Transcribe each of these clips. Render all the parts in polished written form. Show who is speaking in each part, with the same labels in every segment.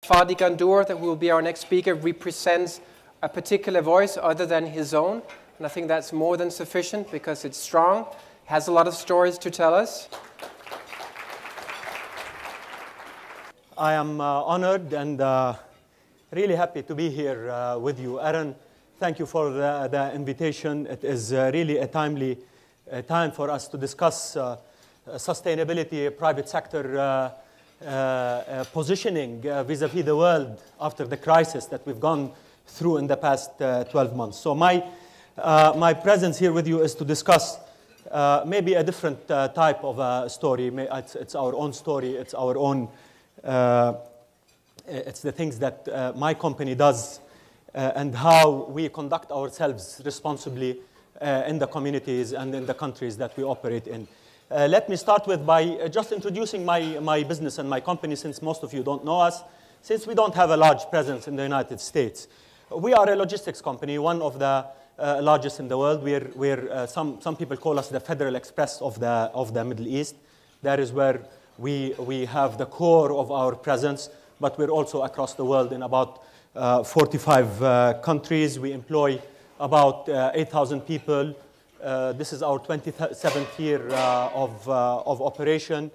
Speaker 1: Fadi Ghandour, that will be our next speaker, represents a particular voice other than his own. And I think that's more than sufficient because it's strong, has a lot of stories to tell us.
Speaker 2: I am honored and really happy to be here with you. Aaron, thank you for the invitation. It is really a timely time for us to discuss sustainability, private sector positioning vis-a-vis the world after the crisis that we've gone through in the past 12 months. So my presence here with you is to discuss maybe a different type of a story. It's our own story. It's our own, it's the things that my company does and how we conduct ourselves responsibly in the communities and in the countries that we operate in. Let me start with by just introducing my business and my company, since most of you don't know us, since we don't have a large presence in the United States. We are a logistics company, one of the largest in the world. Some people call us the Federal Express of the Middle East. That is where we have the core of our presence, but we're also across the world in about 45 countries. We employ about 8,000 people. This is our 27th year of operation.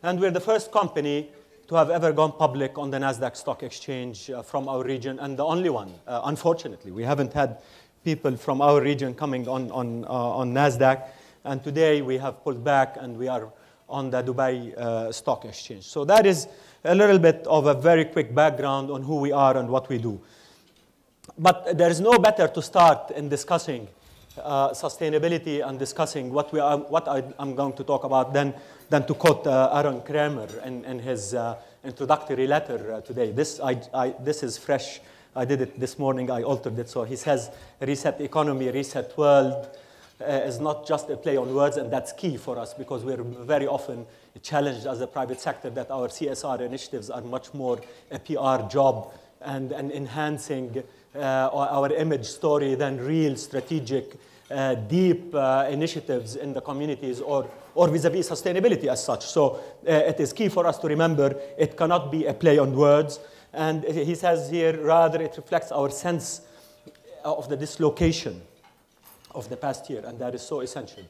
Speaker 2: And we're the first company to have ever gone public on the NASDAQ stock exchange from our region, and the only one, unfortunately. We haven't had people from our region coming on NASDAQ. And today we have pulled back and we are on the Dubai stock exchange. So that is a little bit of a very quick background on who we are and what we do. But there is no better to start in discussing sustainability and discussing what I'm going to talk about than to quote Aaron Kramer in his introductory letter today. This is fresh. I did it this morning. I altered it. So he says, reset economy, reset world is not just a play on words, and that's key for us because we're very often challenged as a private sector that our CSR initiatives are much more a PR job and enhancing our image story than real strategic, deep initiatives in the communities or vis-a-vis sustainability as such. So it is key for us to remember it cannot be a play on words. And he says here, rather, it reflects our sense of the dislocation of the past year, and that is so essential.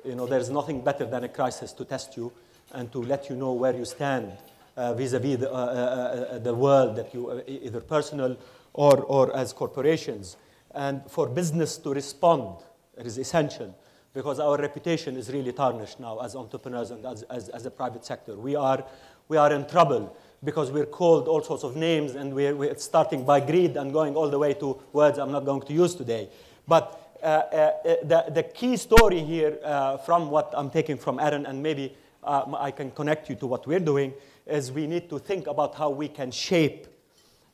Speaker 2: You know, there's nothing better than a crisis to test you and to let you know where you stand vis-a-vis the world that you, either personal or as corporations. And for business to respond, it is essential because our reputation is really tarnished now as entrepreneurs and as a private sector. We are in trouble because we're called all sorts of names, and we're starting by greed and going all the way to words I'm not going to use today. But the key story here from what I'm taking from Aaron, and maybe I can connect you to what we're doing, is we need to think about how we can shape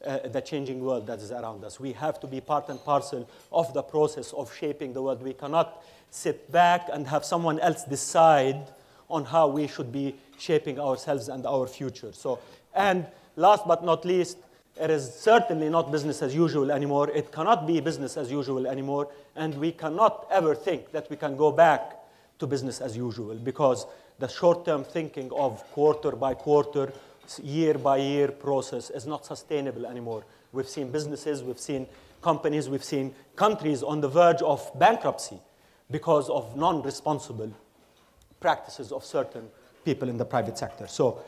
Speaker 2: the changing world that is around us. We have to be part and parcel of the process of shaping the world. We cannot sit back and have someone else decide on how we should be shaping ourselves and our future. So, and last but not least, it is certainly not business as usual anymore. It cannot be business as usual anymore. And we cannot ever think that we can go back to business as usual because the short-term thinking of quarter by quarter, year by year process is not sustainable anymore. We've seen businesses, we've seen companies, we've seen countries on the verge of bankruptcy because of non-responsible practices of certain people in the private sector. So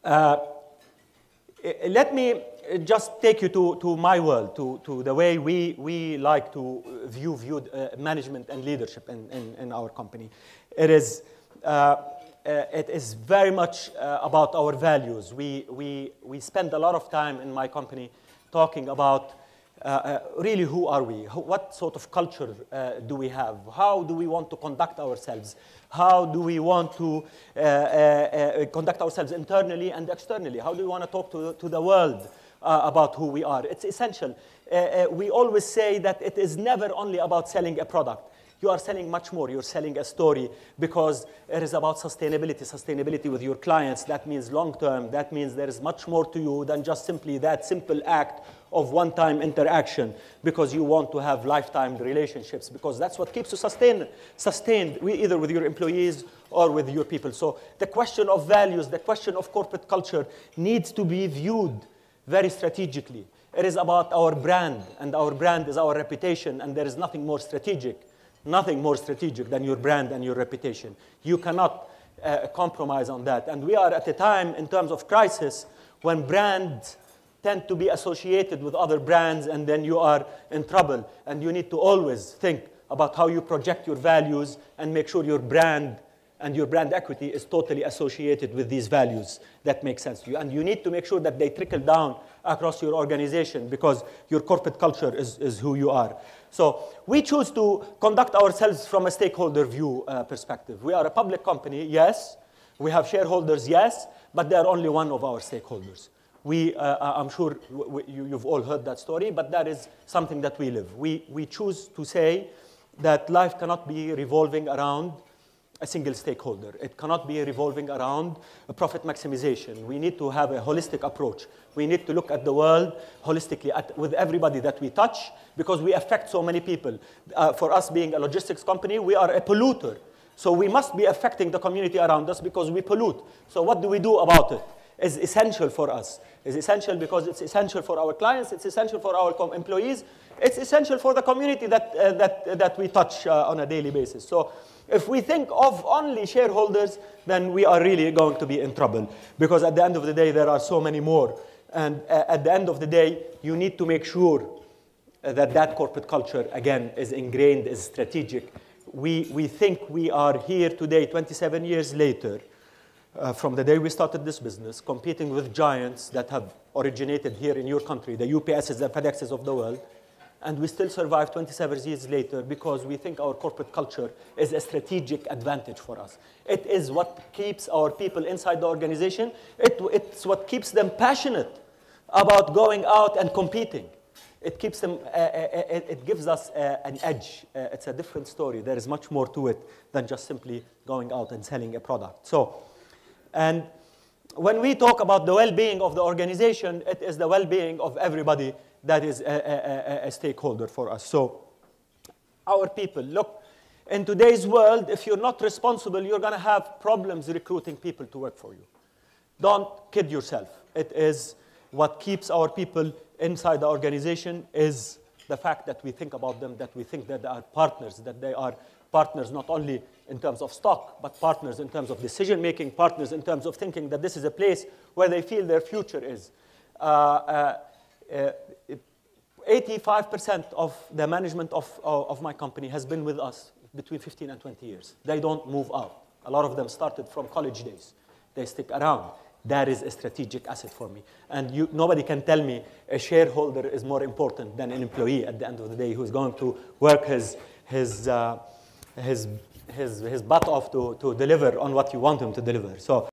Speaker 2: let me just take you to my world, to the way we like to view management and leadership in our company. It is very much about our values. We spend a lot of time in my company talking about really who are we? What sort of culture do we have? How do we want to conduct ourselves? How do we want to conduct ourselves internally and externally? How do we want to talk to the world about who we are? It's essential. We always say that it is never only about selling a product. You are selling much more. You're selling a story because it is about sustainability with your clients. That means long-term. That means there is much more to you than just simply that simple act of one-time interaction because you want to have lifetime relationships because that's what keeps you sustained either with your employees or with your people. So the question of values, the question of corporate culture needs to be viewed very strategically. It is about our brand, and our brand is our reputation, and there is nothing more strategic than your brand and your reputation. You cannot compromise on that. And we are at a time in terms of crisis when brands tend to be associated with other brands, and then you are in trouble. And you need to always think about how you project your values and make sure your brand and your brand equity is totally associated with these values that make sense to you. And you need to make sure that they trickle down across your organization, because your corporate culture is who you are. So we choose to conduct ourselves from a stakeholder view perspective. We are a public company, yes. We have shareholders, yes, but they are only one of our stakeholders. I'm sure you've all heard that story, but that is something that we live. We choose to say that life cannot be revolving around a single stakeholder. It cannot be revolving around a profit maximization. We need to have a holistic approach. We need to look at the world holistically with everybody that we touch, because we affect so many people. For us being a logistics company, we are a polluter. So we must be affecting the community around us because we pollute. So what do we do about it? It's essential for us. It's essential because it's essential for our clients. It's essential for our employees. It's essential for the community that we touch on a daily basis. So if we think of only shareholders, then we are really going to be in trouble, because at the end of the day, there are so many more. And at the end of the day, you need to make sure that corporate culture, again, is ingrained, is strategic. We think we are here today, 27 years later, from the day we started this business, competing with giants that have originated here in your country, the UPSs and FedExes of the world. And we still survive 27 years later because we think our corporate culture is a strategic advantage for us. It is what keeps our people inside the organization. It's what keeps them passionate about going out and competing. It keeps them, it gives us an edge. It's a different story. There is much more to it than just simply going out and selling a product. And when we talk about the well-being of the organization, it is the well-being of everybody that is a stakeholder for us. So our people, look, in today's world, if you're not responsible, you're going to have problems recruiting people to work for you. Don't kid yourself. It is what keeps our people inside the organization is the fact that we think about them, that we think that they are partners, that they are partners not only in terms of stock, but partners in terms of decision-making, partners in terms of thinking that this is a place where they feel their future is. 85% of the management of my company has been with us between 15 and 20 years. They don't move out. A lot of them started from college days. They stick around. That is a strategic asset for me. And nobody can tell me a shareholder is more important than an employee at the end of the day who's going to work his butt off to deliver on what you want him to deliver. So